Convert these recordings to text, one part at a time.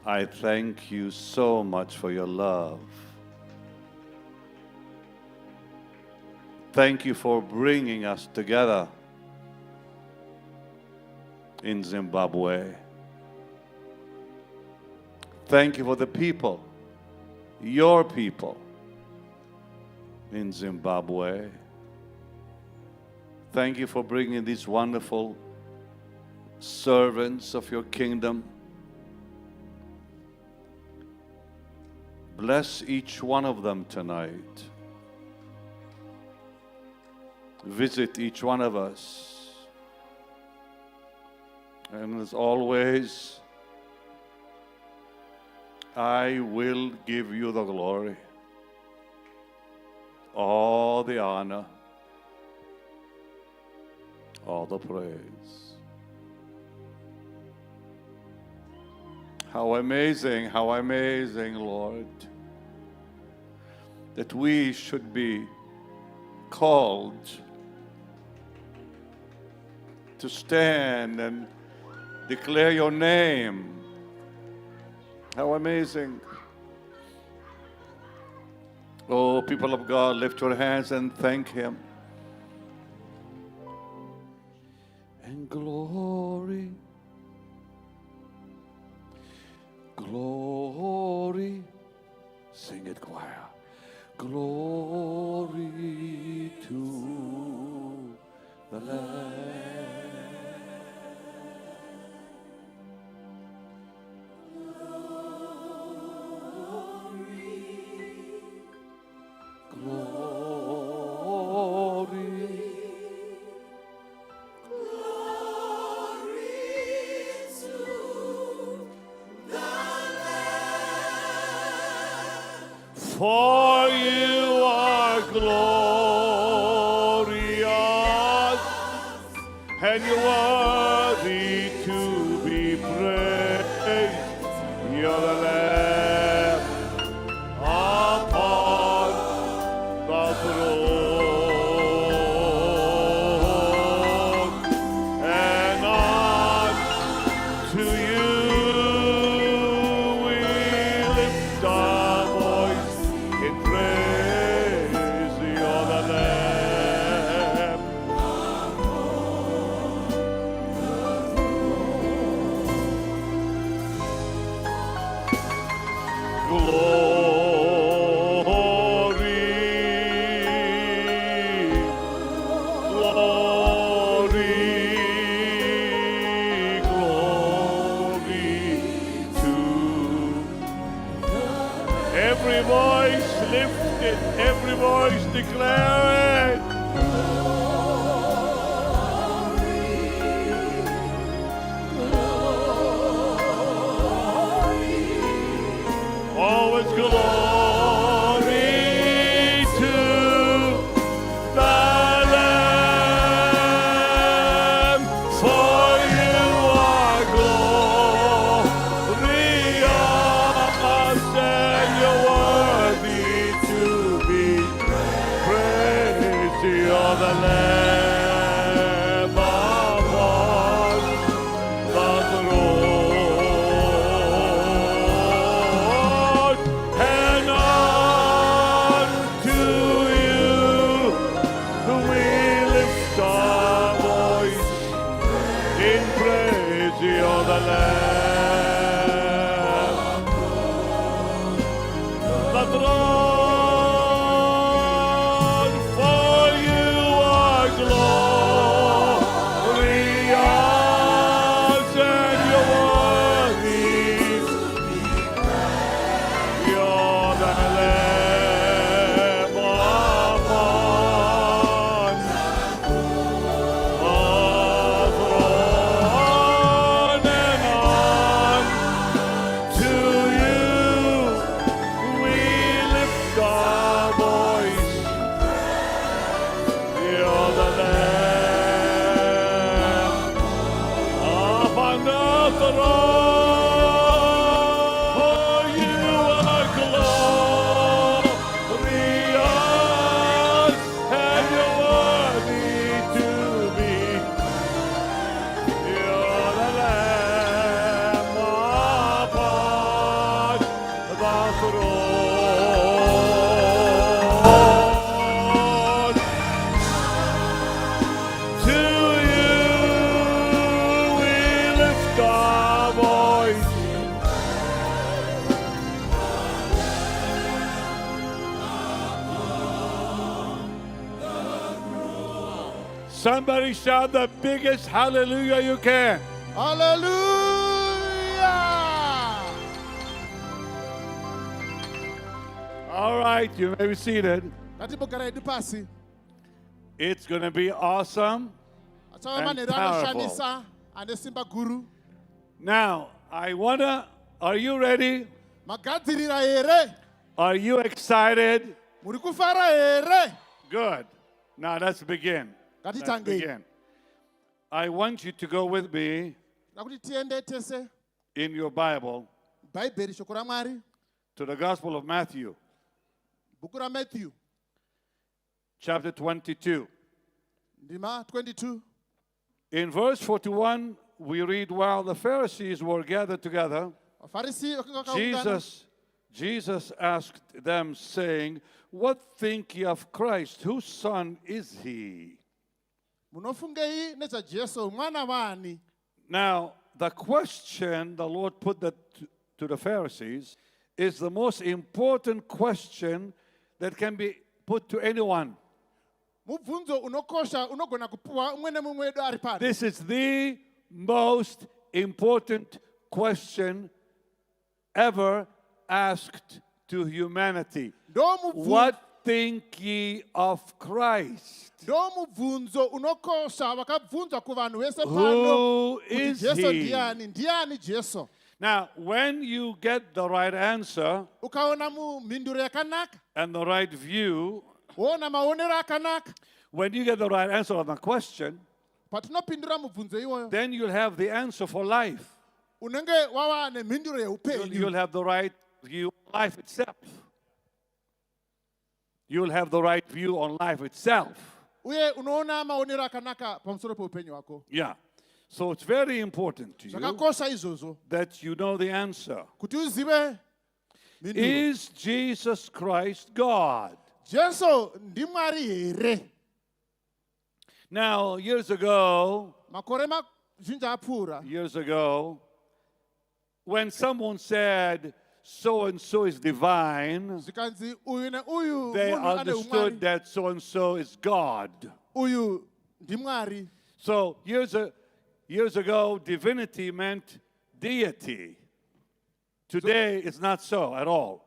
I thank you so much for your love. Thank you for bringing us together in Zimbabwe. Thank you for the people, your people in Zimbabwe. Thank you for bringing these wonderful servants of your kingdom. Bless each one of them tonight. Visit each one of us. And as always, I will give you the glory, all the honor, all the praise. How amazing, Lord, that we should be called to stand and declare your name. How amazing. Oh, people of God, lift your hands and thank him. And glory, glory, sing it, choir. Glory to the Lamb. For you are glorious, and you're worthy to be praised. You're the Lamb upon the throne, and unto you we lift our voice in praise. You're the Lamb. Glory to every voice lifted, every voice declare it. Always glory to the Lamb, for you are glorious, and you're worthy to be praised. Somebody shout the biggest hallelujah you can. Hallelujah! All right, you may be seated. Ngatibogara edu pasi. It's going to be awesome. Atsawa And manero powerful. anoshamisa ane simba guru. Now, are you ready? Magadzirira here. Are you excited? Muri kufara here. Good. Now let's begin. Let's begin. I want you to go with me Nakuti tiende tese in your Bible Bible shoko ra Mwari. to the Gospel of Matthew, Buku ra Matthew chapter 22. ndima 22. In verse 41, we read, while the Pharisees were gathered together, Afarisi okakaungana. Jesus asked them, saying, what think ye of Christ? Whose son is he? Munofungei neza Jesu mwana wani. Now, the question the Lord put that to the Pharisees is the most important question that can be put to anyone. Mubvunzo unokosha unogona kupuwa umwene mumwe wedu ari pano. This is the most important question ever asked to humanity. What think ye of Christ? Ndo mubvunzo unokosha vakabvunzwa kuvanhu vese pano. Who Kuti is Jesu he? ndiani Jesu. Now, when you get the right answer Ukaona mhinduro yakanaka, and the right view, wona maonero akanaka, when you get the right answer on the question, patinopindura mubvunzo iwoyo, then you'll have the answer for life. unenge wava nemhinduro You'll yeupenyu. have the right view on life itself. You'll have the right view on life itself. Uye unoona maonero akanaka pamusoro peupenyu hwako. Yeah. So it's very important to you Zvakakosha izvozvo that you know the answer. kuti uzive mhinduro. Is Jesus Christ God? Jesu ndimwari here. Now, years ago, Makore mazhinji apfuura, when someone said, so-and-so is divine, zvikanzi uyu neuyu they munhu ane understood umwari, that so-and-so is God. uyu ndimwari. So years ago, divinity meant deity. Today, it's not so at all.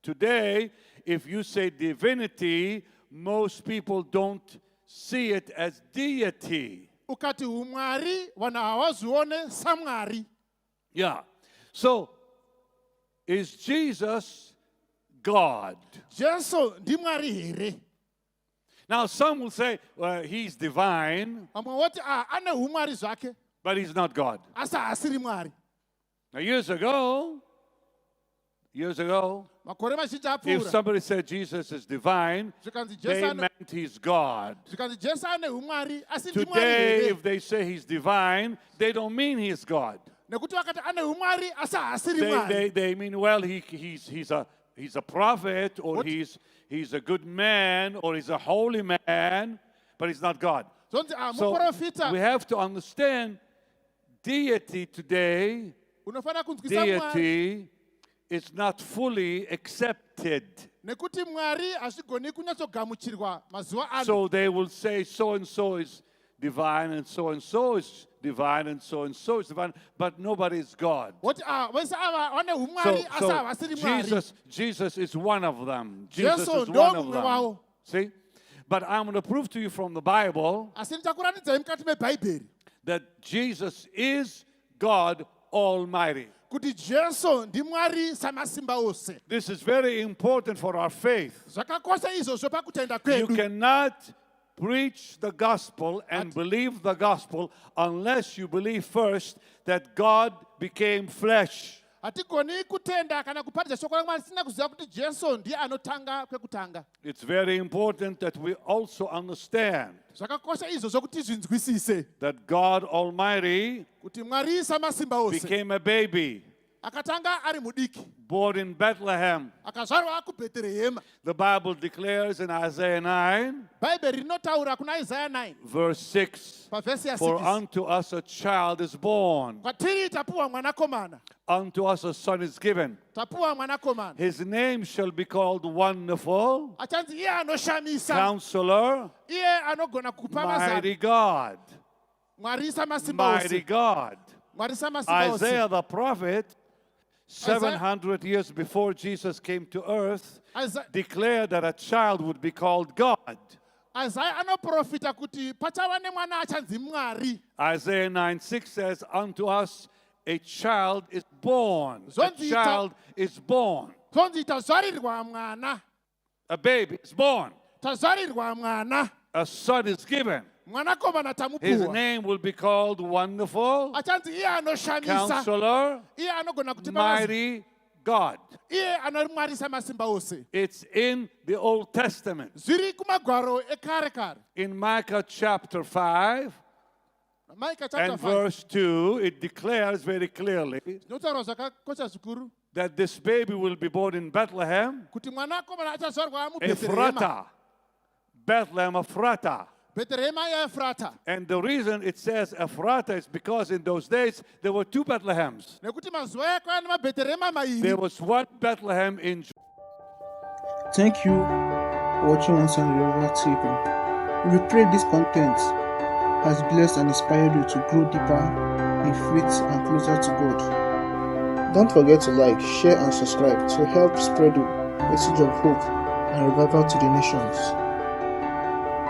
Today, if you say divinity, most people don't see it as deity. Ukati umwari vanhu havazvione samwari. Yeah. So, is Jesus God? Jesu ndimwari here. Now, some will say, well, he's divine, Vamwe voti ane umwari zvake but he's not God. asi haasiri mwari. Now, years ago, Makore mazhinji if apfuura, somebody said Jesus is divine, zvikanzi they Jesu ane meant he's God. umwari asi ndimwari Today, here. if they say he's divine, they don't mean he's God. Nekuti vakati ane umwari asi haasiri mwari. They mean, well, he's a prophet, or What? he's a good man, or he's a holy man, but he's not God. Zonzi So muprofita we have to understand deity today. unofanira kunzwisa mwari. Deity is not fully accepted. Nekuti mwari hazvigoni kunyatsogamuchirwa mazuva ano. So they will say so-and-so is divine, and so-and-so is divine, and so-and-so is divine, but nobody is God. Voti vese ava vane umwari asi havasiri mwari. Jesus is one of them. Jesus Jesu is ndo one of mumwe them. wavo. See? But I'm going to prove to you from the Bible Asi ndichakuratidzai mukati mebhaibheri that Jesus is God Almighty. kuti Jesu ndimwari samasimba ose. This is very important for our faith. Zvakakosha izvozvo pakutenda You kwedu. cannot preach the gospel and believe the gospel unless you believe first that God became flesh. Hatigoni kutenda kana kuparidza shoko raMwari tisina kuziva kuti Jesu ndiye anotanga kwekutanga. It's very important that we also understand Zvakakosha izvozvo kuti zvinzwisise that God Almighty kuti Mwari samasimba ose became a baby. akatanga ari mudiki, born in Bethlehem. akazvarwa kuBheterehema. The Bible declares in Isaiah 9, Bhaibheri rinotaura kuna Isaiah 9 verse 6, pavhesi for ya 6. unto us a child is born, Kwatiri tapuwa mwanakomana, unto us a son is given. tapuwa mwanakomana. His name shall be called Wonderful, Achanzi iye anoshamisa, Counselor, iye anogona kukupa mazano, Mighty God, mwarisa masimba Mighty ose, God. mwarisa masimba ose. Isaiah the prophet, 700 years before Jesus came to earth, declared that a child would be called God. Isaiah anoprofita kuti pachava nemwana achanzi Mwari. Isaiah 9:6 says, unto us a child is born. A child is born. Zonzi tazvarirwa mwana, A baby is born. tazvarirwa mwana, A son is given. mwanakomana His tamupuwa. name will be called Wonderful, Achanzi iye anoshamisa, Counselor, iye anogona kutipa mazano, Mighty God. iye anomwarisa masimba ose. It's in the Old Testament. Zviri kumagwaro ekare kare. In Micah chapter 5 Micah chapter and 5. verse 2, it declares very clearly Zvinotaurwa zvakakosha zvikuru that this baby will be born in Bethlehem, kuti mwanakomana achazvarwa muBheterehema. Ephrata. Bethlehem, Ephrata. Bheterehema yaEfrata. And the reason it says Ephrata is because in those days there were two Bethlehems. Nekuti mazuva aya kwaiva nemaBheterehema There mairi. was one Bethlehem in Thank you for watching Once on River TV. We pray this content has blessed and inspired you to grow deeper in faith and closer to God. Don't forget to like, share and subscribe to help spread the message of hope and revival to the nations.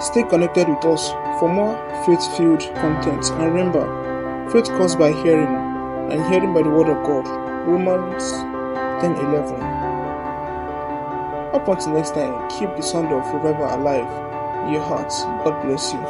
Stay connected with us for more faith-filled content, and remember, faith comes by hearing, and hearing by the word of God. Romans 10:11. Up until next time, keep the sound of revival alive in your hearts. God bless you.